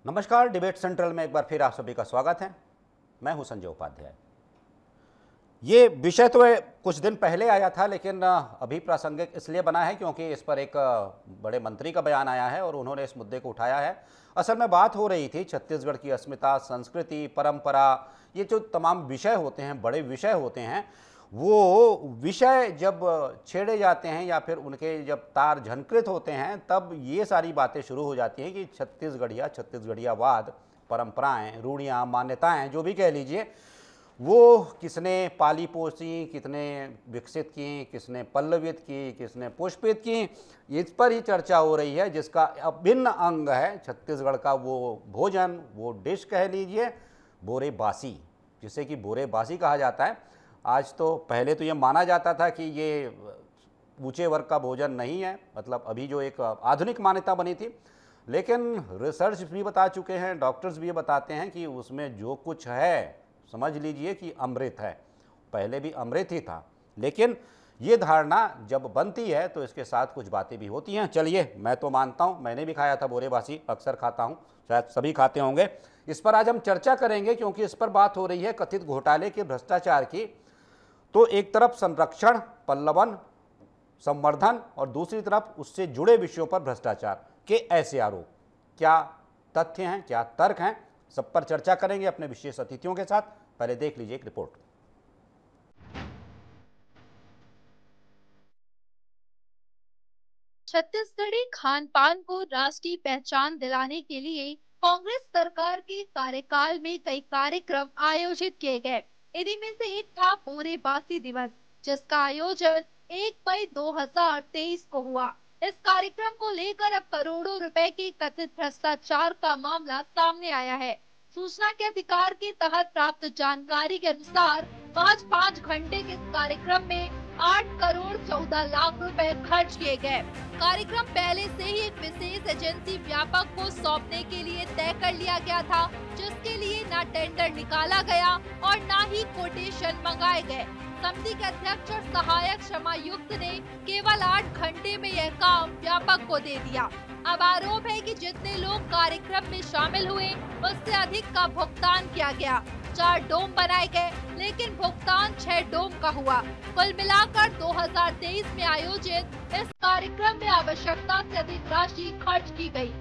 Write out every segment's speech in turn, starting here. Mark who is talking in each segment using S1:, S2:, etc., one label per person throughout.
S1: नमस्कार, debate central में एक बार फिर आप सभी का स्वागत है। मैं हूं संजय उपाध्याय। ये विषय तो कुछ दिन पहले आया था, लेकिन अभी प्रासंगिक इसलिए बना है क्योंकि इस पर एक बड़े मंत्री का बयान आया है और उन्होंने इस मुद्दे को उठाया है। असल में बात हो रही थी छत्तीसगढ़ की अस्मिता, संस्कृति, परंपरा, ये जो तमाम विषय होते हैं, बड़े विषय होते हैं, वो विषय जब छेड़े जाते हैं या फिर उनके जब तार झनकृत होते हैं, तब ये सारी बातें शुरू हो जाती हैं कि छत्तीसगढ़ियावाद, परंपराएं, रूढ़ियाँ, मान्यताएं, जो भी कह लीजिए, वो किसने पाली पोसी, किसने विकसित की, किसने पल्लवित की, किसने पुष्पित की, इस पर ही चर्चा हो रही है। जिसका अभिन्न अंग है छत्तीसगढ़ का वो भोजन, वो डिश कह लीजिए, बोरे बासी, जिसे कि बोरे बासी कहा जाता है। आज तो पहले तो ये माना जाता था कि ये ऊंचे वर्ग का भोजन नहीं है, मतलब अभी जो एक आधुनिक मान्यता बनी थी, लेकिन रिसर्च भी बता चुके हैं, डॉक्टर्स भी ये बताते हैं कि उसमें जो कुछ है, समझ लीजिए कि अमृत है। पहले भी अमृत ही था, लेकिन ये धारणा जब बनती है तो इसके साथ कुछ बातें भी होती हैं। चलिए, मैं तो मानता हूँ, मैंने भी खाया था बोरेबासी, अक्सर खाता हूँ, शायद सभी खाते होंगे। इस पर आज हम चर्चा करेंगे क्योंकि इस पर बात हो रही है कथित घोटाले के, भ्रष्टाचार की। तो एक तरफ संरक्षण, पल्लवन, संवर्धन, और दूसरी तरफ उससे जुड़े विषयों पर भ्रष्टाचार के ऐसे आरोप, क्या तथ्य हैं, क्या तर्क हैं, सब पर चर्चा करेंगे अपने विशेष अतिथियों के साथ। पहले देख लीजिए एक रिपोर्ट।
S2: छत्तीसगढ़ी खान पान को राष्ट्रीय पहचान दिलाने के लिए कांग्रेस सरकार के कार्यकाल में कई कार्यक्रम आयोजित किए गए। इन्हीं में से एक था पूरे बासी दिवस, जिसका आयोजन 1 मई 2023 को हुआ। इस कार्यक्रम को लेकर अब करोड़ों रुपए के कथित भ्रष्टाचार का मामला सामने आया है। सूचना के अधिकार के तहत प्राप्त जानकारी के अनुसार 5 घंटे के इस कार्यक्रम में 8 करोड़ 14 लाख रुपए खर्च किए गए। कार्यक्रम पहले से ही एक विशेष एजेंसी व्यापक को सौंपने के लिए तय कर लिया गया था, जिसके लिए न टेंडर निकाला गया और न ही कोटेशन मंगाए गए। समिति के अध्यक्ष और सहायक क्षमायुक्त ने केवल 8 घंटे में यह काम व्यापक को दे दिया। अब आरोप है कि जितने लोग कार्यक्रम में शामिल हुए, उससे अधिक का भुगतान किया गया। 4 डोम बनाए गए, लेकिन भुगतान 6 डोम का हुआ। कुल मिलाकर 2023 में आयोजित इस कार्यक्रम में आवश्यकता से अधिक राशि खर्च की गई।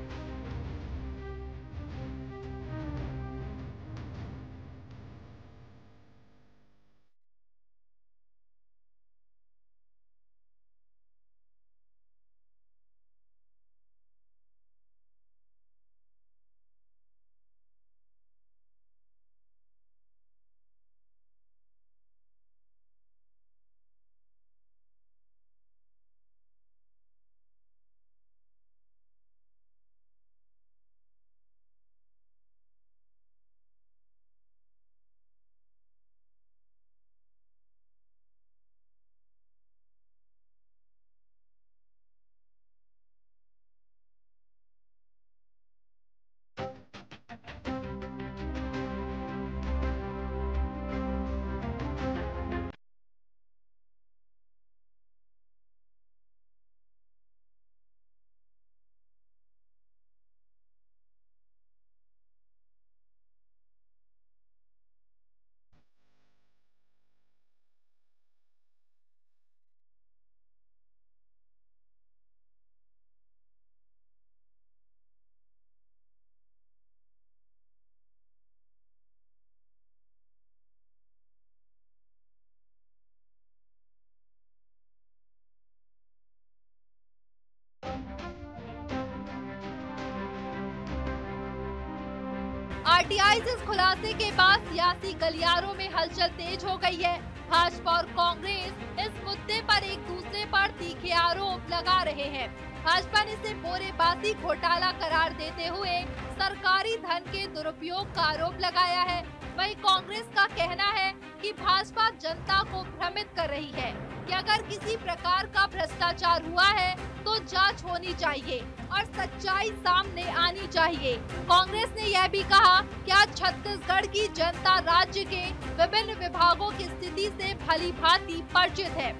S2: आरटीआई से इस खुलासे के बाद सियासी गलियारों में हलचल तेज हो गई है। भाजपा और कांग्रेस इस मुद्दे पर एक दूसरे पर तीखे आरोप लगा रहे हैं। भाजपा ने इसे बोरेबासी घोटाला करार देते हुए सरकारी धन के दुरुपयोग का आरोप लगाया है। वहीं कांग्रेस का कहना है कि भाजपा जनता को भ्रमित कर रही है कि अगर किसी प्रकार का भ्रष्टाचार हुआ है तो जांच होनी चाहिए और सच्चाई सामने आनी चाहिए। कांग्रेस ने यह भी कहा कि आज छत्तीसगढ़ की जनता राज्य के विभिन्न विभागों की स्थिति से भली भांति परिचित है।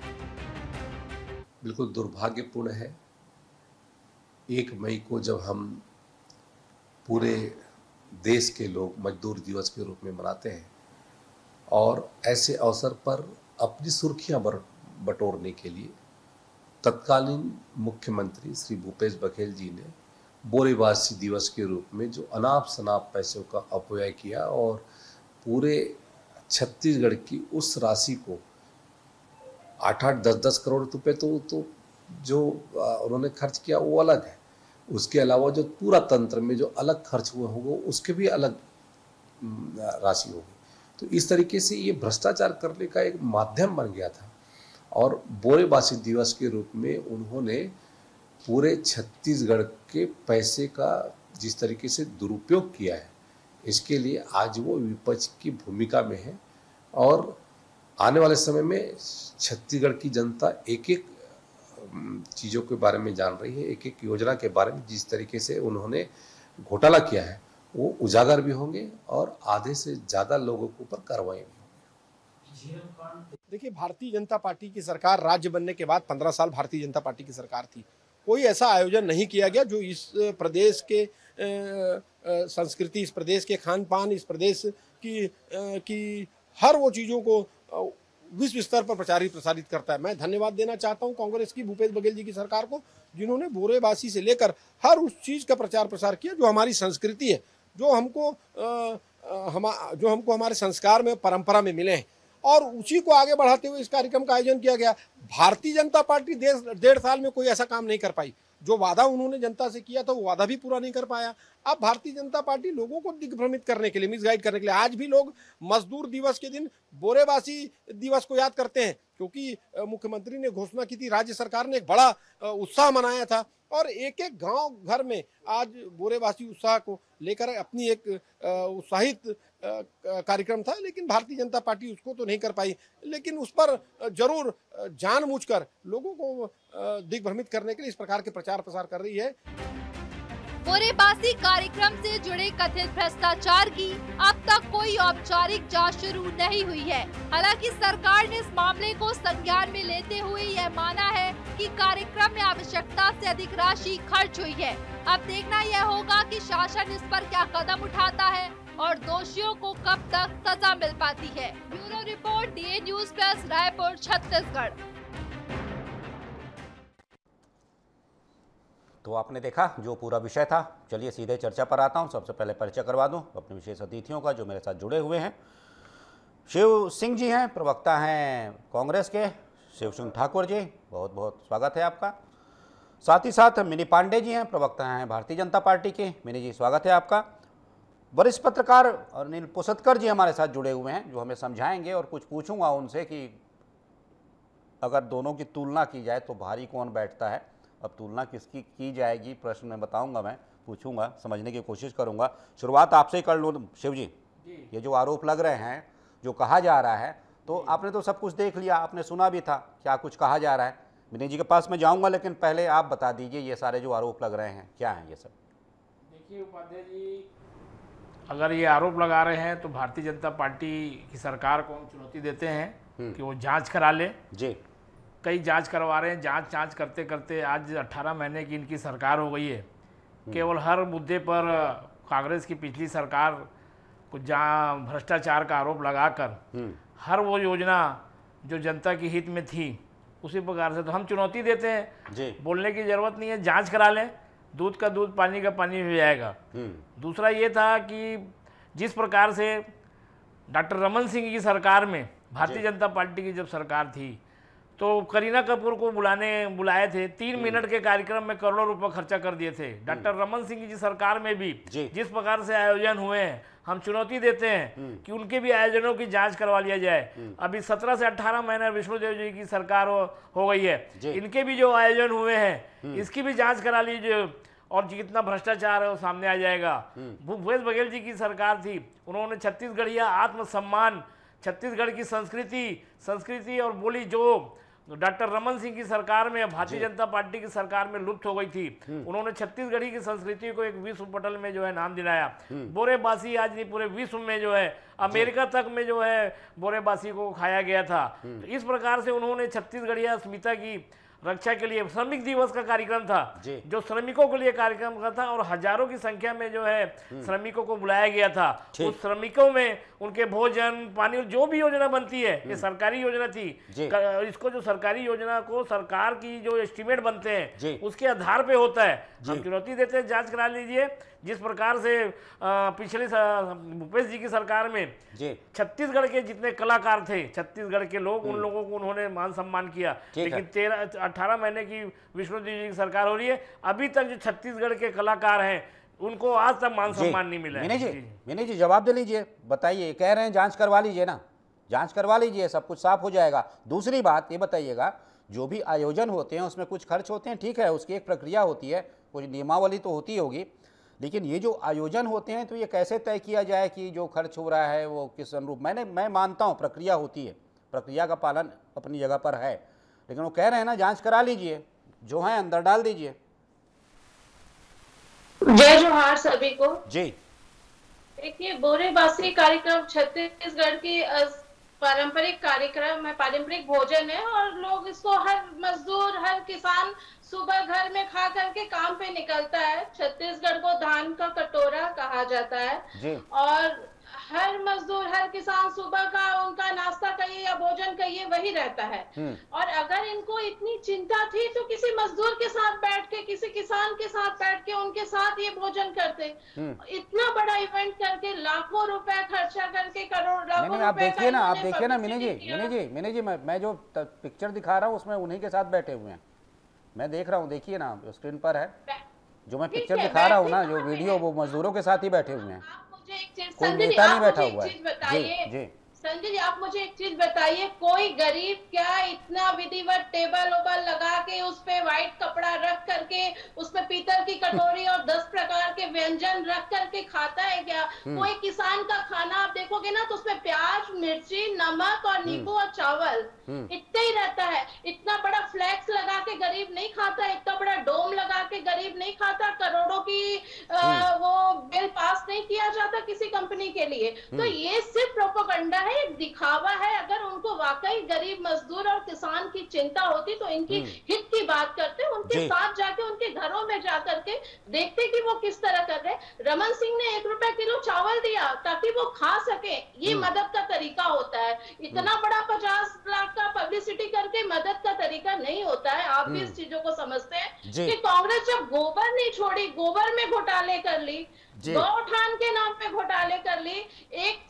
S3: बिल्कुल दुर्भाग्यपूर्ण है 1 मई को जब हम पूरे देश के लोग मजदूर दिवस के रूप में मनाते हैं और ऐसे अवसर पर अपनी सुर्खियां बटोरने के लिए तत्कालीन मुख्यमंत्री श्री भूपेश बघेल जी ने बोरेबासी दिवस के रूप में जो अनाप शनाप पैसों का अपव्यय किया और पूरे छत्तीसगढ़ की उस राशि को 8-8, 10-10 करोड़ रुपए तो जो उन्होंने खर्च किया वो अलग है। उसके अलावा जो पूरा तंत्र में जो अलग खर्च हुए होंगे उसके भी अलग राशि होगी। तो इस तरीके से ये भ्रष्टाचार करने का एक माध्यम बन गया था और बोरेबासी दिवस के रूप में उन्होंने पूरे छत्तीसगढ़ के पैसे का जिस तरीके से दुरुपयोग किया है, इसके लिए आज वो विपक्ष की भूमिका में है और आने वाले समय में छत्तीसगढ़ की जनता एक एक चीज़ों के बारे में जान रही है, एक एक योजना के बारे में जिस तरीके से उन्होंने घोटाला किया है वो उजागर भी होंगे और आधे से ज़्यादा लोगों के ऊपर कार्रवाई भी होगी।
S4: देखिए, भारतीय जनता पार्टी की सरकार राज्य बनने के बाद 15 साल भारतीय जनता पार्टी की सरकार थी। कोई ऐसा आयोजन नहीं किया गया जो इस प्रदेश के संस्कृति, इस प्रदेश के खान पान, इस प्रदेश की हर वो चीज़ों को विश्व स्तर पर प्रसारित करता है। मैं धन्यवाद देना चाहता हूं कांग्रेस की, भूपेश बघेल जी की सरकार को, जिन्होंने बोरेबासी से लेकर हर उस चीज़ का प्रचार प्रसार किया जो हमारी संस्कृति है, जो हमको हमारे संस्कार में, परंपरा में मिले हैं और उसी को आगे बढ़ाते हुए इस कार्यक्रम का आयोजन किया गया। भारतीय जनता पार्टी 1.5 साल में कोई ऐसा काम नहीं कर पाई। जो वादा उन्होंने जनता से किया था वो वादा भी पूरा नहीं कर पाया। अब भारतीय जनता पार्टी लोगों को दिग्भ्रमित करने के लिए, मिसगाइड करने के लिए, आज भी लोग मजदूर दिवस के दिन बोरेबासी दिवस को याद करते हैं क्योंकि मुख्यमंत्री ने घोषणा की थी, राज्य सरकार ने एक बड़ा उत्साह मनाया था और एक एक गांव घर में आज बोरेबासी उत्साह को लेकर अपनी एक उत्साहित कार्यक्रम था, लेकिन भारतीय जनता पार्टी उसको तो नहीं कर पाई। लेकिन उस पर जरूर जानबूझकर लोगों को दिग्भ्रमित करने के लिए इस प्रकार के प्रचार प्रसार कर रही है।
S2: बोरेबासी कार्यक्रम से जुड़े कथित भ्रष्टाचार की अब तक कोई औपचारिक जांच शुरू नहीं हुई है। हालांकि सरकार ने इस मामले को संज्ञान में लेते हुए यह माना है कि कार्यक्रम में आवश्यकता से अधिक राशि खर्च हुई है। अब देखना यह होगा कि शासन इस पर क्या कदम उठाता है और दोषियों को कब तक सजा मिल पाती है। Bureau report, DA news plus, Raipur, Chhattisgarh.
S1: तो आपने देखा जो पूरा विषय था। चलिए सीधे चर्चा पर आता हूं। सबसे पहले परिचय करवा दूं अपने विशेष अतिथियों का जो मेरे साथ जुड़े हुए हैं। शिव सिंह जी हैं, प्रवक्ता हैं कांग्रेस के। शिव सिंह ठाकुर जी, बहुत बहुत स्वागत है आपका। साथ ही साथ मिनी पांडे जी हैं, प्रवक्ता हैं भारतीय जनता पार्टी के। मिनी जी, स्वागत है आपका। वरिष्ठ पत्रकार अनिल पुसतकर जी हमारे साथ जुड़े हुए हैं जो हमें समझाएंगे और कुछ पूछूंगा उनसे कि अगर दोनों की तुलना की जाए तो भारी कौन बैठता है। अब तुलना किसकी की जाएगी, प्रश्न में बताऊंगा, मैं पूछूंगा, समझने की कोशिश करूंगा। शुरुआत आपसे ही कर लूँ शिव जी। ये जो आरोप लग रहे हैं, जो कहा जा रहा है, तो आपने तो सब कुछ देख लिया, आपने सुना भी था क्या कुछ कहा जा रहा है। विनय जी के पास मैं जाऊंगा, लेकिन पहले आप बता दीजिए ये सारे जो आरोप लग रहे हैं क्या हैं ये सब।
S5: देखिए उपाध्याय जी, अगर ये आरोप लगा रहे हैं तो भारतीय जनता पार्टी की सरकार को हम चुनौती देते हैं कि वो जांच करा ले
S1: जी।
S5: कई जांच करवा रहे हैं, जांच करते करते आज 18 महीने की इनकी सरकार हो गई है। केवल हर मुद्दे पर कांग्रेस की पिछली सरकार को जहाँ भ्रष्टाचार का आरोप लगाकर हर वो योजना जो जनता के हित में थी उसी प्रकार से, तो हम चुनौती देते हैं जी। बोलने की जरूरत नहीं है, जांच करा लें, दूध का दूध पानी का पानी हो जाएगा। दूसरा ये था कि जिस प्रकार से डॉक्टर रमन सिंह की सरकार में भारतीय जनता पार्टी की जब सरकार थी तो करीना कपूर को बुलाए थे, 3 मिनट के कार्यक्रम में करोड़ों रुपए खर्चा कर दिए थे। डॉक्टर रमन सिंह की सरकार में भी जिस प्रकार से आयोजन हुए हैं, हम चुनौती देते हैं कि उनके भी आयोजनों की जांच करवा लिया जाए। अभी 17 से 18 महीने विष्णुदेव जी की सरकार हो गई है, इनके भी जो आयोजन हुए हैं इसकी भी जांच करा लीजिए और कितना भ्रष्टाचार है वो सामने आ जाएगा। भूपेश बघेल जी की सरकार थी, उन्होंने छत्तीसगढ़िया आत्मसम्मान, छत्तीसगढ़ की संस्कृति और बोली जो डॉक्टर रमन सिंह की सरकार में, भारतीय जनता पार्टी की सरकार में लुप्त हो गई थी, उन्होंने छत्तीसगढ़ी की संस्कृति को एक विश्व पटल में जो है नाम दिलाया। बोरेबासी आज नहीं पूरे विश्व में जो है, अमेरिका तक में जो है बोरेबासी को खाया गया था। तो इस प्रकार से उन्होंने छत्तीसगढ़िया अस्मिता की रक्षा के लिए श्रमिक दिवस का कार्यक्रम था,
S1: जी।
S5: जो श्रमिकों के लिए कार्यक्रम का था और हजारों की संख्या में जो है श्रमिकों को बुलाया गया था। उस श्रमिकों में उनके भोजन पानी जो भी योजना बनती है, ये सरकारी योजना थी। इसको जो सरकारी योजना को सरकार की जो एस्टीमेट बनते हैं उसके आधार पे होता है। हम चुनौती देते हैं, जांच करा लीजिए। जिस प्रकार से पिछले भूपेश जी की सरकार में छत्तीसगढ़ के जितने कलाकार थे, छत्तीसगढ़ के लोग, उन लोगों को उन्होंने मान सम्मान किया। लेकिन 18 महीने की विष्णुदेव जी की सरकार हो रही है, अभी तक जो छत्तीसगढ़ के कलाकार हैं उनको आज तक मान सम्मान नहीं मिला है।
S1: विनय जी जवाब दे लीजिए, बताइए। कह रहे हैं जांच करवा लीजिए ना, जांच करवा लीजिए, सब कुछ साफ हो जाएगा। दूसरी बात ये बताइएगा, जो भी आयोजन होते हैं उसमें कुछ खर्च होते हैं, ठीक है, उसकी एक प्रक्रिया होती है, कुछ नियमावली तो होती होगी, लेकिन ये जो आयोजन होते हैं तो ये कैसे तय किया जाए कि जो खर्च हो रहा है वो किस अनुरूप? मैं मानता हूँ प्रक्रिया होती है, प्रक्रिया का पालन अपनी जगह पर है, लेकिन वो कह रहे हैं ना जांच करा लीजिए, जो है अंदर डाल दीजिए।
S6: जय जोहार सभी को।
S1: जी
S6: देखिए, बोरेबासी कार्यक्रम छत्तीसगढ़ की पारंपरिक कार्यक्रम है, पारंपरिक भोजन है और लोग इसको हर मजदूर, हर किसान सुबह घर में खा करके काम पे निकलता है। छत्तीसगढ़ को धान का कटोरा कहा जाता है और हर मजदूर, हर किसान सुबह का उनका नाश्ता कहिए या भोजन कहिए वही रहता है। और अगर इनको इतनी चिंता थी तो किसी मजदूर के साथ बैठ के, किसी किसान के साथ बैठ के उनके साथ ये भोजन करते। इतना बड़ा इवेंट करके लाखों रुपए खर्चा करके, करोड़ लाखों रुपए।
S1: आप देखिए ना मिनी जी, मैं जो पिक्चर दिखा रहा हूँ उसमें उन्हीं के साथ बैठे हुए हैं, मैं देख रहा हूँ, देखिए ना स्क्रीन पर है जो मैं पिक्चर दिखा रहा हूँ ना, जो वीडियो, वो मजदूरों के साथ ही बैठे हुए हैं, कोई नेता नहीं बैठा हुआ है। जी
S6: संजय जी, आप मुझे एक चीज बताइए, कोई गरीब क्या इतना विधिवत टेबल ओबल लगा के उस पे व्हाइट कपड़ा रख करके उस पे पीतल की कटोरी और 10 प्रकार के व्यंजन रख करके खाता है क्या? कोई किसान का खाना आप देखोगे ना तो उसमें प्याज, मिर्ची, नमक और नींबू और चावल इतना ही रहता है। इतना बड़ा फ्लैक्स लगा के गरीब नहीं खाता, इतना बड़ा डोम लगा के गरीब नहीं खाता, करोड़ों की वो बिल पास नहीं किया जाता किसी कंपनी के लिए। तो ये सिर्फ प्रोपेगेंडा है, एक दिखावा है। अगर उनको वाकई गरीब मजदूर और किसान की चिंता होती तो इनकी हित की बात करते, उनके साथ जाके उनके घरों में जाकर के देखते कि वो किस तरह कर रहे। रमन सिंह ने 1 रुपए किलो चावल दिया ताकि वो खा सके, ये मदद का तरीका होता है। इतना बड़ा 50 लाख का पब्लिसिटी करके मदद का तरीका नहीं होता है। आप भी इस चीजों को समझते हैं कि कांग्रेस जब गोबर नहीं छोड़ी, गोबर में घोटाले कर ली, गौठान के नाम पे घोटाले कर ली, एक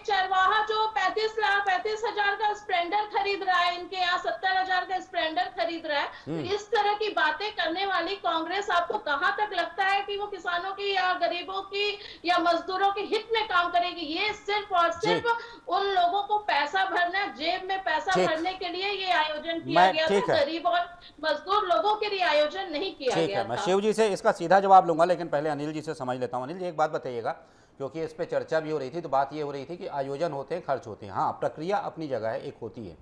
S6: चरवाहा जो 35,000 का स्प्लेंडर खरीद रहा है, इनके यहाँ 70,000 का स्प्लेंडर खरीद रहा है। तो इस तरह की बातें करने वाली कांग्रेस आपको कहां तक लगता है कि वो किसानों की या गरीबों की या मजदूरों के हित में काम करेगी? ये सिर्फ और सिर्फ उन लोगों को पैसा भरना, जेब में पैसा भरने के लिए ये आयोजन किया गया था। गरीब और मजदूर लोगों के लिए आयोजन नहीं किया गया था।
S1: मैं शिव जी से इसका सीधा जवाब लूंगा, लेकिन पहले अनिल जी से समझ लेता हूं। अनिल जी, एक बात बताइएगा, क्योंकि इस पे चर्चा भी हो रही थी, तो बात ये हो रही थी कि आयोजन होते हैं, खर्च होते हैं। हाँ, प्रक्रिया अपनी जगह है, एक होती है।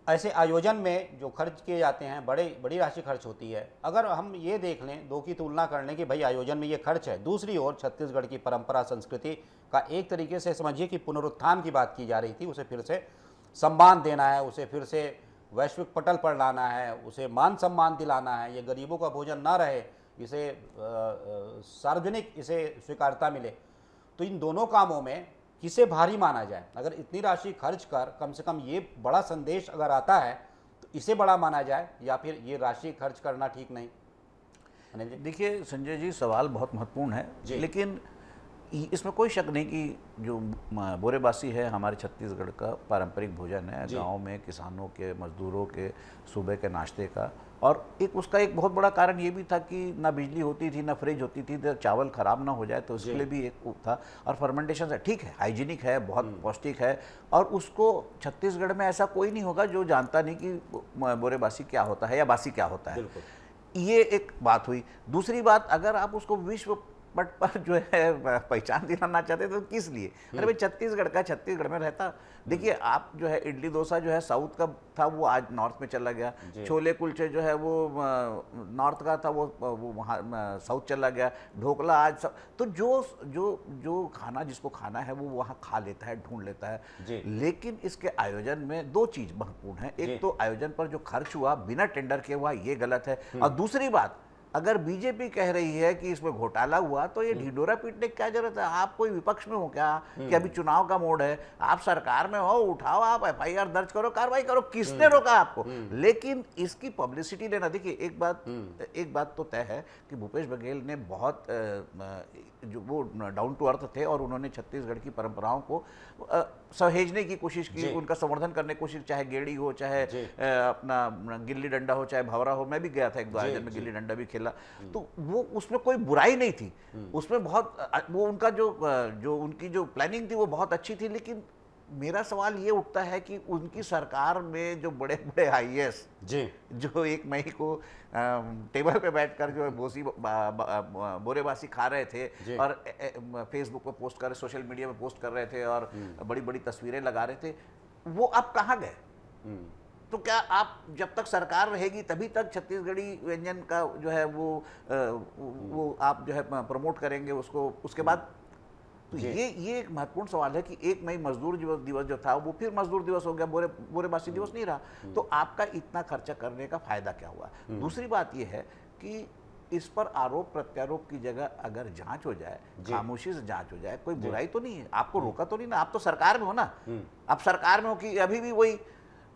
S1: ऐसे आयोजन में जो खर्च किए जाते हैं, बड़ी राशि खर्च होती है। अगर हम ये देख लें, दो की तुलना कर लें कि भाई आयोजन में ये खर्च है, दूसरी ओर छत्तीसगढ़ की परंपरा संस्कृति का एक तरीके से समझिए कि पुनरुत्थान की बात की जा रही थी, उसे फिर से सम्मान देना है, उसे फिर से वैश्विक पटल पर लाना है, उसे मान सम्मान दिलाना है, ये गरीबों का भोजन ना रहे, इसे सार्वजनिक इसे स्वीकारता मिले। तो इन दोनों कामों में किसे भारी माना जाए? अगर इतनी राशि खर्च कर कम से कम ये बड़ा संदेश अगर आता है तो इसे बड़ा माना जाए या फिर ये राशि खर्च करना ठीक नहीं?
S7: देखिए संजय जी, सवाल बहुत महत्वपूर्ण है, लेकिन इसमें कोई शक नहीं कि जो बोरेबासी है हमारे छत्तीसगढ़ का पारंपरिक भोजन है, गांव में किसानों के, मजदूरों के सुबह के नाश्ते का। और उसका एक बहुत बड़ा कारण ये भी था कि ना बिजली होती थी, ना फ्रिज होती थी, तो चावल खराब ना हो जाए, तो उसके लिए भी एक था। और फर्मेंटेशन है, ठीक है, हाइजीनिक है, बहुत पौष्टिक है, और उसको छत्तीसगढ़ में ऐसा कोई नहीं होगा जो जानता नहीं कि बोरेबासी क्या होता है या बासी क्या होता है। ये एक बात हुई। दूसरी बात, अगर आप उसको विश्व पर जो है पहचान दिलाना चाहते तो किस लिए? अरे भाई छत्तीसगढ़ का, छत्तीसगढ़ में रहता। देखिए आप जो है इडली डोसा जो है साउथ का था वो आज नॉर्थ में चला गया, छोले कुलचे जो है वो नॉर्थ का था वो वहाँ साउथ चला गया, ढोकला आज सब, तो जो जो जो खाना जिसको खाना है वो वहाँ खा लेता है, ढूंढ लेता है। लेकिन इसके आयोजन में दो चीज महत्वपूर्ण है, एक तो आयोजन पर जो खर्च हुआ बिना टेंडर के हुआ, ये गलत है। और दूसरी बात, अगर बीजेपी कह रही है कि इसमें घोटाला हुआ तो ये ढिंडोरा पीटने की क्या जरूरत है? आप कोई विपक्ष में हो क्या कि अभी चुनाव का मोड है? आप सरकार में हो, उठाओ, आप एफआईआर दर्ज करो, कार्रवाई करो, किसने रोका आपको? लेकिन इसकी पब्लिसिटी लेना, देखिए एक बात तो तय है कि भूपेश बघेल ने बहुत जो वो डाउन टू अर्थ थे और उन्होंने छत्तीसगढ़ की परंपराओं को सहेजने की कोशिश की, उनका संवर्धन करने की कोशिश, चाहे गेड़ी हो, चाहे अपना गिल्ली डंडा हो, चाहे भंवरा हो। मैं भी गया था एक दो आयोजन में, गिल्ली डंडा भी खेला, तो वो उसमें कोई बुराई नहीं थी, उसमें बहुत वो उनका जो उनकी जो प्लानिंग थी वो बहुत अच्छी थी। लेकिन मेरा सवाल ये उठता है कि उनकी सरकार में जो बड़े बड़े आईएएस जो 1 मई को टेबल पे बैठकर जो बोरेबासी खा रहे थे और फेसबुक पे पोस्ट कर रहे, सोशल मीडिया पे पोस्ट कर रहे थे और बड़ी बड़ी तस्वीरें लगा रहे थे, वो अब कहाँ गए? तो क्या आप जब तक सरकार रहेगी तभी तक छत्तीसगढ़ी व्यंजन का जो है वो आप जो है प्रमोट करेंगे उसको? उसके बाद तो ये एक महत्वपूर्ण सवाल है कि 1 मई मजदूर दिवस जो था वो फिर मजदूर दिवस हो गया, बोरेबासी दिवस नहीं रहा। तो आपका इतना खर्चा करने का फायदा क्या हुआ? दूसरी बात ये है कि इस पर आरोप प्रत्यारोप की जगह अगर जांच हो जाए, खामोशी से जांच हो जाए, कोई बुराई तो नहीं है, आपको रोका तो नहीं ना, आप तो सरकार में हो ना। आप सरकार में हो कि अभी भी वही,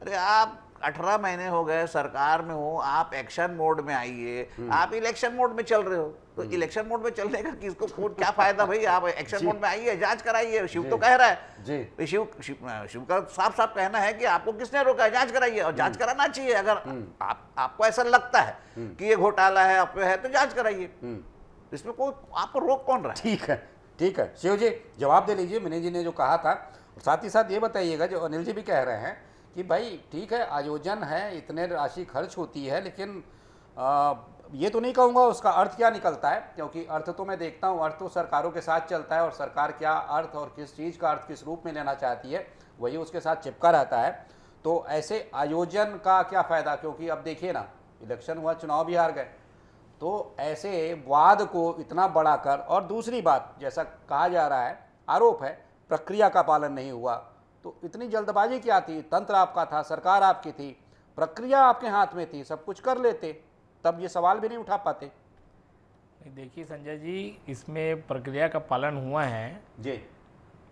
S7: अरे आप 18 महीने हो गए सरकार में हो, आप एक्शन मोड में आइए, आप इलेक्शन मोड में चल रहे हो, तो इलेक्शन मोड में चलने का किसको क्या फायदा भाई? आप एक्शन मोड में आइए, जांच कराइए। शिव तो कह रहा है, शिव का साफ साफ कहना है कि आपको किसने रोका है, जांच कराइए, और जांच कराना चाहिए। अगर आपको ऐसा लगता है कि ये घोटाला है, आप है, तो जांच कराइए, इसमें कोई आपको रोक कौन रहा है?
S1: ठीक है शिव जी, जवाब दे लीजिए मिनी जी ने जो कहा था। साथ ही साथ ये बताइएगा, जो अनिल जी भी कह रहे हैं कि भाई ठीक है आयोजन है, इतने राशि खर्च होती है, लेकिन ये तो नहीं कहूँगा उसका अर्थ क्या निकलता है, क्योंकि अर्थ तो मैं देखता हूँ, अर्थ तो सरकारों के साथ चलता है और सरकार क्या अर्थ और किस चीज़ का अर्थ किस रूप में लेना चाहती है वही उसके साथ चिपका रहता है। तो ऐसे आयोजन का क्या फ़ायदा? क्योंकि अब देखिए ना, इलेक्शन हुआ, चुनाव भी हार गए, तो ऐसे वाद को इतना बढ़ाकर, और दूसरी बात जैसा कहा जा रहा है, आरोप है प्रक्रिया का पालन नहीं हुआ, तो इतनी जल्दबाजी क्या थी? तंत्र आपका था, सरकार आपकी थी, प्रक्रिया आपके हाथ में थी, सब कुछ कर लेते, तब ये सवाल भी नहीं उठा पाते।
S5: देखिए संजय जी, इसमें प्रक्रिया का पालन हुआ है
S1: जी,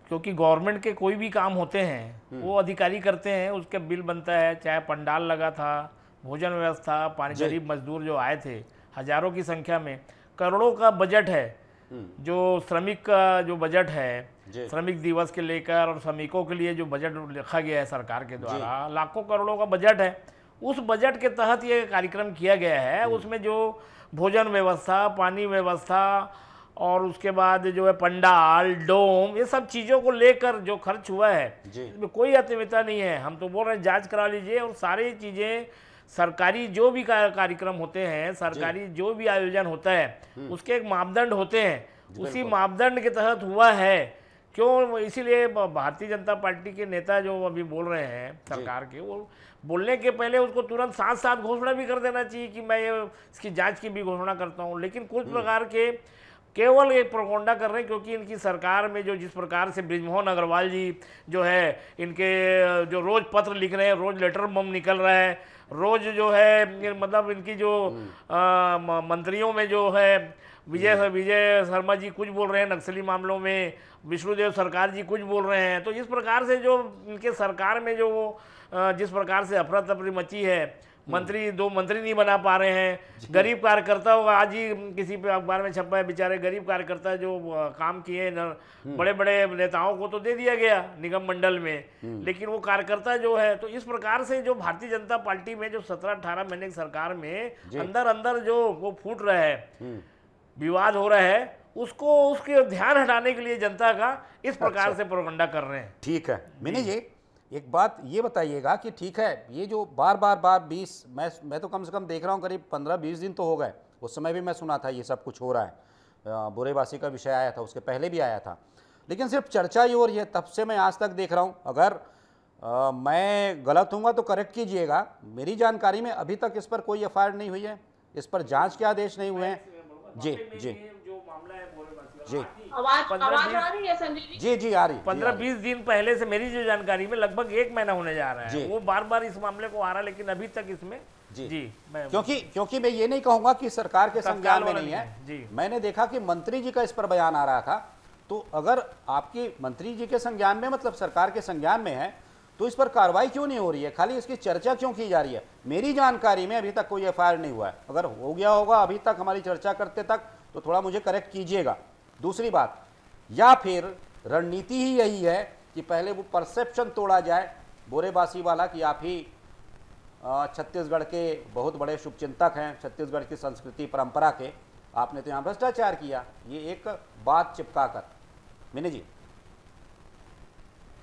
S5: क्योंकि गवर्नमेंट के कोई भी काम होते हैं वो अधिकारी करते हैं, उसके बिल बनता है, चाहे पंडाल लगा था, भोजन व्यवस्था, पानी, गरीब मजदूर जो आए थे हजारों की संख्या में, करोड़ों का बजट है, जो श्रमिक का जो बजट है, श्रमिक दिवस के लेकर और श्रमिकों के लिए जो बजट लिखा गया है सरकार के द्वारा, लाखों करोड़ों का बजट है, उस बजट के तहत ये कार्यक्रम किया गया है। उसमें जो भोजन व्यवस्था, पानी व्यवस्था और उसके बाद जो है पंडाल, डोम, ये सब चीज़ों को लेकर जो खर्च हुआ है इसमें कोई अतिमितता नहीं है। हम तो बोल रहे हैं जांच करा लीजिए, और सारी चीज़ें सरकारी जो भी कार्यक्रम होते हैं, सरकारी जो भी आयोजन होता है, उसके एक मापदंड होते हैं, उसी मापदंड के तहत हुआ है। क्यों? इसीलिए भारतीय जनता पार्टी के नेता जो अभी बोल रहे हैं सरकार के, वो बोलने के पहले उसको तुरंत साथ साथ घोषणा भी कर देना चाहिए कि मैं ये इसकी जांच की भी घोषणा करता हूं। लेकिन कुछ प्रकार के केवल एक प्रोपोगंडा कर रहे हैं, क्योंकि इनकी सरकार में जो जिस प्रकार से बृजमोहन अग्रवाल जी जो है, इनके जो रोज पत्र लिख रहे हैं, रोज लेटर बम निकल रहा है, रोज जो है मतलब इनकी जो मंत्रियों में जो है विजय शर्मा जी कुछ बोल रहे हैं नक्सली मामलों में, विष्णुदेव सरकार जी कुछ बोल रहे हैं। तो इस प्रकार से जो इनके सरकार में जो जिस प्रकार से अफरा तफरी मची है, दो मंत्री नहीं बना पा रहे हैं, गरीब कार्यकर्ता होगा, आज ही किसी पे अखबार में छपा है, बेचारे गरीब कार्यकर्ता जो काम किए बड़े बड़े नेताओं को तो दे दिया गया निगम मंडल में, लेकिन वो कार्यकर्ता जो है, तो इस प्रकार से जो भारतीय जनता पार्टी में जो 17-18 महीने की सरकार में अंदर अंदर जो वो फूट रहा है, विवाद हो रहा है, उसके ध्यान हटाने के लिए जनता का इस प्रकार से प्रोपगंडा कर रहे हैं।
S1: ठीक है मिनी जी, एक बात ये बताइएगा कि ठीक है ये जो बार 20 मैं तो कम से कम देख रहा हूँ करीब 15-20 दिन तो हो गए, उस समय भी मैं सुना था ये सब कुछ हो रहा है, बोरेबासी का विषय आया था, उसके पहले भी आया था, लेकिन सिर्फ चर्चा ही हो रही है। तब से मैं आज तक देख रहा हूँ। अगर मैं गलत हूँगा तो करेक्ट कीजिएगा। मेरी जानकारी में अभी तक इस पर कोई एफआईआर नहीं हुई है, इस पर जांच के आदेश नहीं हुए हैं। जी जी
S5: जो मामला है बोरेबासी
S1: जी
S6: आवाज आ रही है संजय जी?
S1: जी जी आ रही।
S5: 15-20 दिन पहले से मेरी जो जानकारी में लगभग 1 महीना होने जा रहा
S1: जी।
S5: है, वो बार बार इस मामले को आ रहा है, लेकिन अभी तक इसमें
S1: जी
S5: मैं
S1: क्योंकि मैं ये नहीं कहूंगा कि सरकार के
S5: तत्काल
S1: संज्ञान में
S5: वाला
S1: नहीं
S5: नहीं
S1: है।
S5: है। जी।
S1: मैंने देखा कि मंत्री जी का इस पर बयान आ रहा था, तो अगर आपकी मंत्री जी के संज्ञान में, मतलब सरकार के संज्ञान में है, तो इस पर कार्रवाई क्यों नहीं हो रही है? खाली इसकी चर्चा क्यों की जा रही है? मेरी जानकारी में अभी तक कोई एफआईआर नहीं हुआ है। अगर हो गया होगा अभी तक हमारी चर्चा करते तक, तो थोड़ा मुझे करेक्ट कीजिएगा। दूसरी बात, या फिर रणनीति ही यही है कि पहले वो परसेप्शन तोड़ा जाए बोरेबासी वाला कि आप ही छत्तीसगढ़ के बहुत बड़े शुभचिंतक हैं, छत्तीसगढ़ की संस्कृति परंपरा के, आपने तो यहाँ भ्रष्टाचार किया, ये एक बात चिपका कर। मिनी जी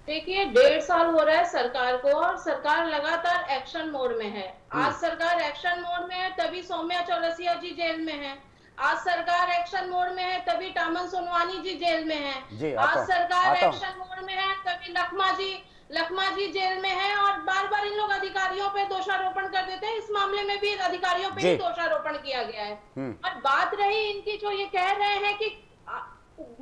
S6: देखिए, 1.5 साल हो रहा है सरकार को और सरकार लगातार एक्शन मोड में है। आज सरकार एक्शन मोड में है तभी सौम्या चौरसिया जी जेल में है। आज सरकार एक्शन मोड में है तभी टामन सोनवानी जी जेल में
S1: जी,
S6: है।
S1: आता
S6: आज
S1: हूं,
S6: सरकार
S1: आता हूं।
S6: एक्शन मोड में है तभी लखमा जी जेल में है। और बार बार इन लोग अधिकारियों पे दोषारोपण कर देते हैं। इस मामले में भी अधिकारियों पे
S1: जी।
S6: ही दोषारोपण किया गया है। और बात रही इनकी, जो ये कह रहे हैं कि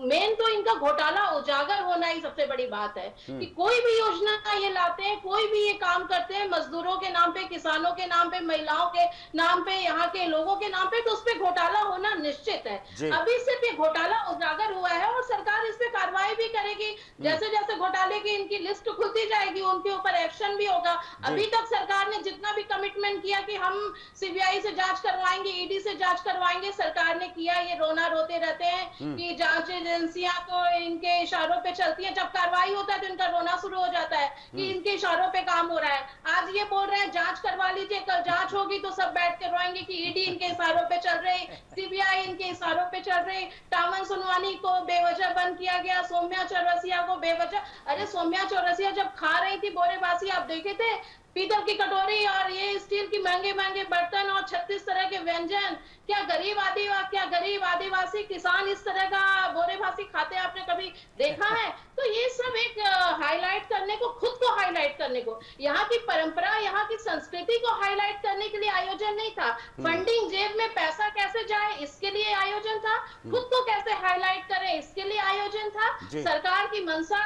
S6: मेन तो इनका घोटाला उजागर होना ही सबसे बड़ी बात है कि कोई भी योजना का ये लाते हैं, कोई भी ये काम करते हैं मजदूरों के नाम पे, किसानों के नाम पे, महिलाओं के नाम पे, यहाँ के लोगों के नाम पे, तो उस पे घोटाला होना निश्चित है। अभी सिर्फ ये घोटाला उजागर हुआ है और सरकार इस पे कार्रवाई भी करेगी। जैसे जैसे घोटाले की इनकी लिस्ट खुलती जाएगी उनके ऊपर एक्शन भी होगा। अभी तक सरकार ने जितना भी कमिटमेंट किया कि हम सीबीआई से जांच करवाएंगे, ईडी से जांच करवाएंगे, सरकार ने किया। ये रोना रोते रहते हैं कि जांच एजेंसियां तो इनके इशारों पे चलती हैं, जब कार्रवाई होता है तो इनका रोना शुरू हो जाता है कि इनके इशारों पे काम हो रहा है। आज ये बोल रहे हैं जांच करवा लीजिए, कल जांच होगी तो सब बैठ के रोएंगे कि ईडी इनके इशारों पे चल रही, सीबीआई इनके इशारों पे चल रही, टामन सोनवानी को बेवजह बंद किया गया, सौम्या चौरसिया को बेवजह। अरे सौम्या चौरसिया जब खा रही थी बोरेबासी, आप देखे थे? पीतल की कटोरी और ये स्टील की महंगे महंगे बर्तन और 36 तरह के व्यंजन। क्या गरीब आदिवासी किसान इस तरह का बोरेबासी खाते आपने कभी देखा है? तो ये सब एक हाईलाइट करने को, खुद को हाईलाइट करने को, यहाँ की परंपरा, यहाँ की संस्कृति को हाईलाइट करने के लिए आयोजन नहीं था। फंडिंग, जेब में पैसा कैसे जाए इसके लिए आयोजन था। खुद को कैसे हाईलाइट करें इसके लिए आयोजन था। सरकार की मंशा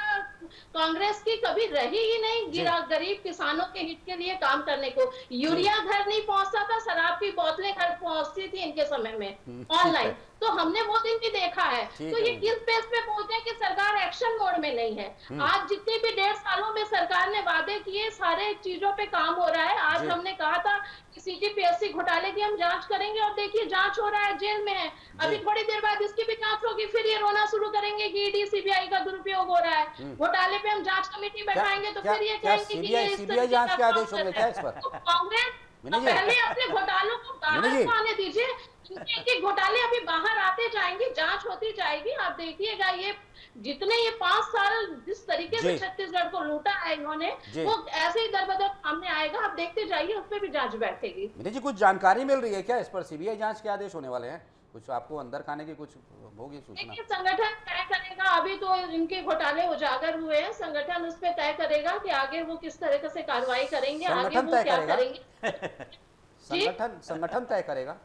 S6: कांग्रेस की कभी रही ही नहीं गरीब किसानों के हित के लिए काम करने को। यूरिया घर नहीं पहुंचता था, शराब की बोतलें घर पहुंचती थी इनके समय में ऑनलाइन, तो हमने वो दिन भी देखा है। तो ये किस बेस पे बोलते हैं कि सरकार एक्शन मोड में नहीं है? आज जितने भी 1.5 सालों में सरकार ने वादे किए, सारे चीजों पे काम हो रहा है। आज हमने कहा था कि सीजीपीएससी घोटाले की हम जांच करेंगे और देखिए जांच हो रहा है, जेल में है। अभी थोड़ी देर बाद इसकी भी जांच होगी, फिर ये रोना शुरू करेंगे कि ईडी सीबीआई का दुरुपयोग हो रहा है। घोटाले पे हम जांच कमेटी बैठाएंगे तो फिर ये कहेंगे कि ये इस
S1: सीबीआई जांच के आदेश होंगे क्या इस पर?
S6: तो कांग्रेस पहले अपने घोटालों को बाहर आने दीजिए। इनके घोटाले अभी बाहर आते जाएंगे, जांच होती जाएगी। आप देखिएगा ये जितने ये 5 साल जिस तरीके से छत्तीसगढ़ को लूटा है इन्होंने, वो ऐसे ही दर-बदर सामने आएगा। आप देखते जाइए, उस पर भी जांच बैठेगी।
S1: विनय जी, कुछ जानकारी मिल रही है क्या इस पर? सीबीआई जांच के आदेश होने वाले हैं, कुछ आपको अंदर खाने की कुछ होगी सूचना?
S6: देखिए, संगठन तय करेगा। अभी तो इनके घोटाले उजागर हुए हैं, संगठन उस पर तय करेगा कि आगे वो किस तरह से कार्रवाई करेंगे, आगे वो क्या करेंगे।
S1: संगठन तय करेगा।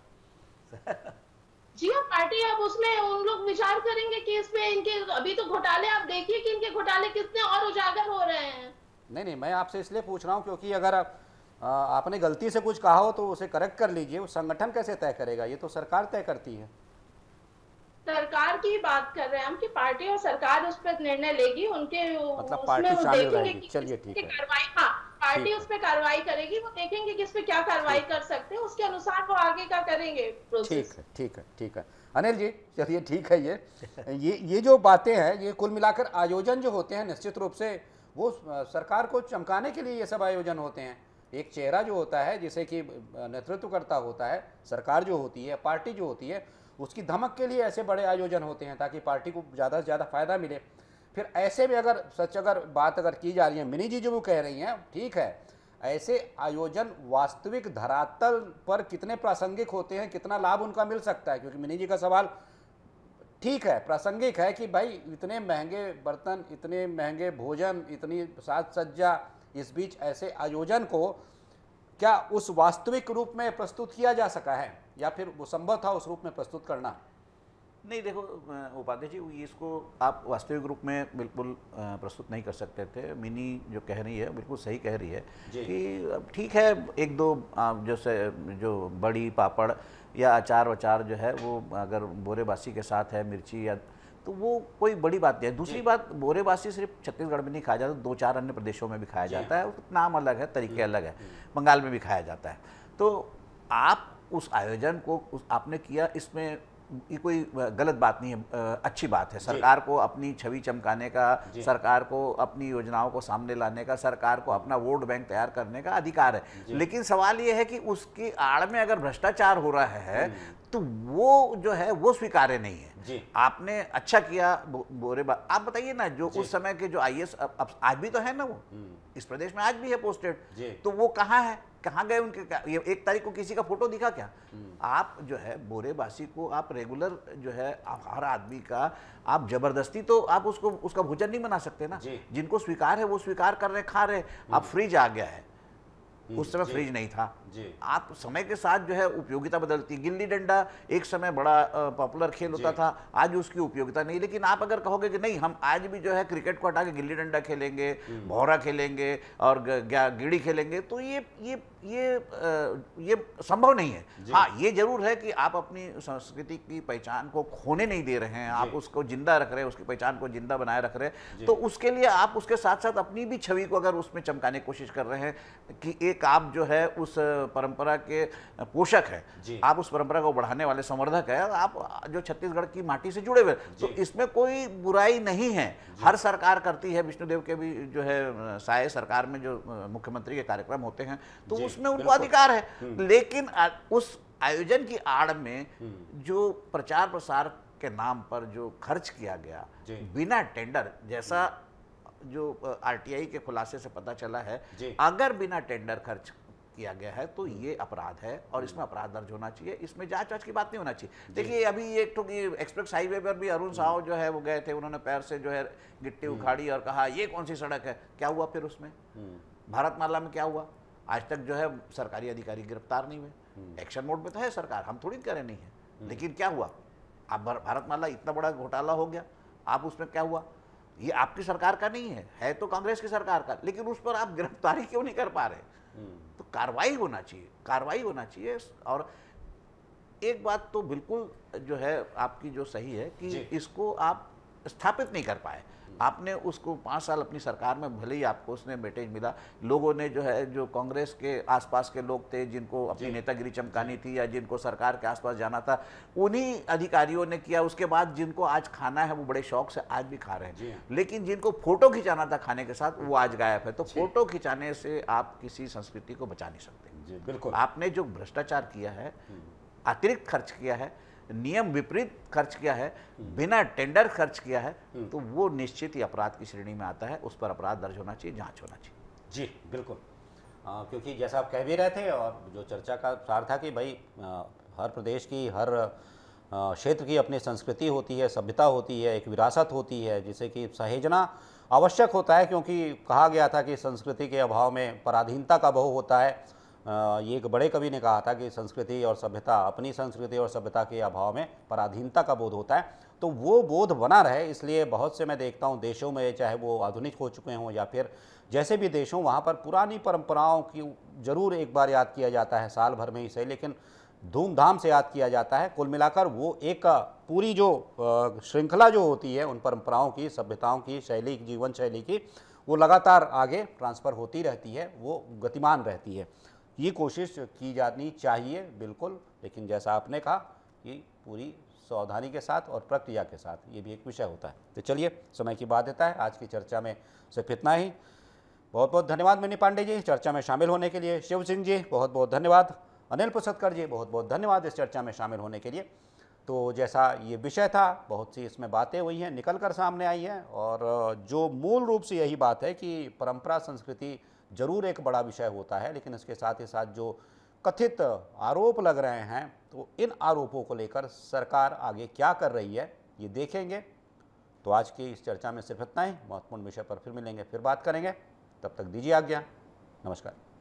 S6: जी हाँ, पार्टी अब उसमें उन लोग विचार करेंगे कि इस पे इनके अभी तो घोटाले, आप देखिए कि इनके घोटाले कितने और उजागर हो रहे हैं।
S1: नहीं, मैं आपसे इसलिए पूछ रहा हूँ क्योंकि अगर आपने गलती से कुछ कहा हो तो उसे करेक्ट कर लीजिए। वो संगठन कैसे तय करेगा? ये तो सरकार तय करती है।
S6: सरकार की बात कर रहे हैं हम कि पार्टी और सरकार उस पर निर्णय लेगी। उनके
S1: मतलब पार्टी शामिल रहेगी। चलिए ठीक है,
S6: कार्रवाई, हाँ, पार्टी उस पर कार्रवाई करेगी। वो देखेंगे कि इस पे क्या कार्रवाई कर सकते हैं, उसके अनुसार वो आगे का करेंगे प्रोसेस।
S1: ठीक है अनिल जी, चलिए ठीक है। ये जो बातें हैं, ये कुल मिलाकर आयोजन जो होते हैं, निश्चित रूप से वो सरकार को चमकाने के लिए ये सब आयोजन होते हैं। एक चेहरा जो होता है, जिसे कि नेतृत्वकर्ता होता है, सरकार जो होती है, पार्टी जो होती है, उसकी धमक के लिए ऐसे बड़े आयोजन होते हैं ताकि पार्टी को ज़्यादा से ज़्यादा फायदा मिले। फिर ऐसे में अगर बात की जा रही है, मिनी जी जो वो कह रही हैं, ठीक है, ऐसे आयोजन वास्तविक धरातल पर कितने प्रासंगिक होते हैं, कितना लाभ उनका मिल सकता है? क्योंकि मिनी जी का सवाल ठीक है, प्रासंगिक है कि भाई इतने महंगे बर्तन, इतने महंगे भोजन, इतनी साज सज्जा, इस बीच ऐसे आयोजन को क्या उस वास्तविक रूप में प्रस्तुत किया जा सका है या फिर वो संभव था उस रूप में प्रस्तुत करना?
S7: नहीं, देखो उपाध्याय जी, इसको आप वास्तविक रूप में बिल्कुल प्रस्तुत नहीं कर सकते थे। मिनी जो कह रही है बिल्कुल सही कह रही है कि ठीक है, एक दो जो बड़ी पापड़ या अचार वचार जो है वो अगर बोरेबासी के साथ है, मिर्ची या, तो वो कोई बड़ी बात नहीं है। दूसरी बात, बोरेबासी सिर्फ छत्तीसगढ़ में नहीं खाया जाता, 2-4 अन्य प्रदेशों में भी खाया जाता है, नाम अलग है, तरीके अलग है, बंगाल में भी खाया जाता है। तो आप उस आयोजन को आपने किया, इसमें ये कोई गलत बात नहीं है, अच्छी बात है। सरकार को अपनी छवि चमकाने का, सरकार को अपनी योजनाओं को सामने लाने का, सरकार को अपना वोट बैंक तैयार करने का अधिकार है। लेकिन सवाल ये है कि उसकी आड़ में अगर भ्रष्टाचार हो रहा है तो वो जो है वो स्वीकार्य नहीं है। आपने अच्छा किया आप बताइए ना, जो उस समय के जो आईएएस आज भी तो है ना, वो इस प्रदेश में आज भी है पोस्टेड, तो वो कहाँ है, कहाँ गए उनके? ये 1 तारीख को किसी का फोटो दिखा क्या? आप जो है बोरेबासी को आप रेगुलर जो है हर आदमी का आप जबरदस्ती तो आप उसका भोजन नहीं बना सकते ना। जिनको स्वीकार है वो स्वीकार कर रहे, खा रहे। अब फ्रिज आ गया है, उस समय फ्रिज नहीं था। आप समय के साथ जो है उपयोगिता बदलती। गिल्ली डंडा एक समय बड़ा पॉपुलर खेल होता था, आज उसकी उपयोगिता नहीं। लेकिन आप अगर कहोगे कि नहीं, हम आज भी जो है क्रिकेट को हटा के गिल्ली डंडा खेलेंगे, भौरा खेलेंगे और गिड़ी खेलेंगे, तो ये संभव नहीं है। हाँ, ये जरूर है कि आप अपनी संस्कृति की पहचान को खोने नहीं दे रहे हैं, आप उसको जिंदा रख रहे हैं, उसकी पहचान को जिंदा बनाए रख रहे हैं। तो उसके लिए आप उसके साथ साथ अपनी भी छवि को अगर उसमें चमकाने की कोशिश कर रहे हैं कि एक आप जो है उस परंपरा के पोषक है, आप उस परंपरा को बढ़ाने वाले संवर्धक है, आप जो छत्तीसगढ़ की माटी से जुड़े हुए, तो इसमें कोई बुराई नहीं है। हर सरकार करती है, विष्णुदेव के भी जो है साय सरकार में जो मुख्यमंत्री के कार्यक्रम होते हैं तो उसमें उनको अधिकार है। लेकिन उस आयोजन की आड़ में जो प्रचार प्रसार के नाम पर जो खर्च किया गया बिना टेंडर, जैसा जो आरटीआई के खुलासे से पता चला है, अगर बिना टेंडर खर्च किया गया है तो ये अपराध है और इसमें अपराध दर्ज होना चाहिए। इसमें जांच वाच की बात नहीं होना चाहिए। देखिए, अभी एक तो एक्सप्रेस हाईवे पर भी अरुण साव जो है वो गए थे, उन्होंने पैर से जो है गिट्टी उखाड़ी और कहा ये कौन सी सड़क है। क्या हुआ फिर उसमें? भारतमाला में क्या हुआ? आज तक जो है सरकारी अधिकारी गिरफ्तार नहीं हुए। एक्शन मोड में तो है सरकार, हम थोड़ी कह रहे नहीं है, लेकिन क्या हुआ? अब भारतमाला इतना बड़ा घोटाला हो गया, आप उसमें क्या हुआ? ये आपकी सरकार का नहीं है तो कांग्रेस की सरकार का, लेकिन उस पर आप गिरफ्तारी क्यों नहीं कर पा रहे? तो कार्रवाई होना चाहिए, कार्रवाई होना चाहिए। और एक बात तो बिल्कुल जो है आपकी जो सही है कि इसको आप स्थापित नहीं कर पाए। आपने उसको 5 साल अपनी सरकार में, भले ही आपको उसने वेटेज मिला, लोगों ने जो है, जो कांग्रेस के आसपास के लोग थे जिनको अपनी नेतागिरी चमकानी थी या जिनको सरकार के आसपास जाना था, उन्हीं अधिकारियों ने किया। उसके बाद जिनको आज खाना है वो बड़े शौक से आज भी खा रहे हैं, लेकिन जिनको फोटो खिंचाना था खाने के साथ वो आज गायब है। तो फोटो खिंचाने से आप किसी संस्कृति को बचा नहीं सकते।
S1: बिल्कुल।
S7: आपने जो भ्रष्टाचार किया है, अतिरिक्त खर्च किया है, नियम विपरीत खर्च किया है, बिना टेंडर खर्च किया है, तो वो निश्चित ही अपराध की श्रेणी में आता है। उस पर अपराध दर्ज होना चाहिए, जांच होना चाहिए।
S1: जी बिल्कुल। क्योंकि जैसा आप कह भी रहे थे और जो चर्चा का सार था कि भाई हर प्रदेश की, हर क्षेत्र की अपनी संस्कृति होती है, सभ्यता होती है, एक विरासत होती है जिसे कि सहेजना आवश्यक होता है। क्योंकि कहा गया था कि संस्कृति के अभाव में पराधीनता का बहु होता है। ये एक बड़े कवि ने कहा था कि संस्कृति और सभ्यता, अपनी संस्कृति और सभ्यता के अभाव में पराधीनता का बोध होता है। तो वो बोध बना रहे, इसलिए बहुत से मैं देखता हूँ देशों में, चाहे वो आधुनिक हो चुके हों या फिर जैसे भी देश हों, वहाँ पर पुरानी परंपराओं की जरूर एक बार याद किया जाता है, साल भर में ही सही, लेकिन धूमधाम से याद किया जाता है। कुल मिलाकर वो एक पूरी जो श्रृंखला जो होती है उन परंपराओं की, सभ्यताओं की, शैली, जीवन शैली की, वो लगातार आगे ट्रांसफ़र होती रहती है, वो गतिमान रहती है। ये कोशिश की जानी चाहिए बिल्कुल, लेकिन जैसा आपने कहा कि पूरी सावधानी के साथ और प्रक्रिया के साथ, ये भी एक विषय होता है। तो चलिए, समय की बाध्यता है, आज की चर्चा में सिर्फ इतना ही। बहुत बहुत धन्यवाद मिनी पांडे जी चर्चा में शामिल होने के लिए। शिव सिंह जी बहुत बहुत धन्यवाद। अनिल पुसतकर जी बहुत बहुत धन्यवाद इस चर्चा में शामिल होने के लिए। तो जैसा ये विषय था, बहुत सी इसमें बातें हुई हैं, निकल कर सामने आई हैं, और जो मूल रूप से यही बात है कि परंपरा संस्कृति जरूर एक बड़ा विषय होता है, लेकिन इसके साथ ही साथ जो कथित आरोप लग रहे हैं, तो इन आरोपों को लेकर सरकार आगे क्या कर रही है ये देखेंगे। तो आज की इस चर्चा में सिर्फ इतना ही। महत्वपूर्ण विषय पर फिर मिलेंगे, फिर बात करेंगे। तब तक दीजिए आज्ञा। नमस्कार।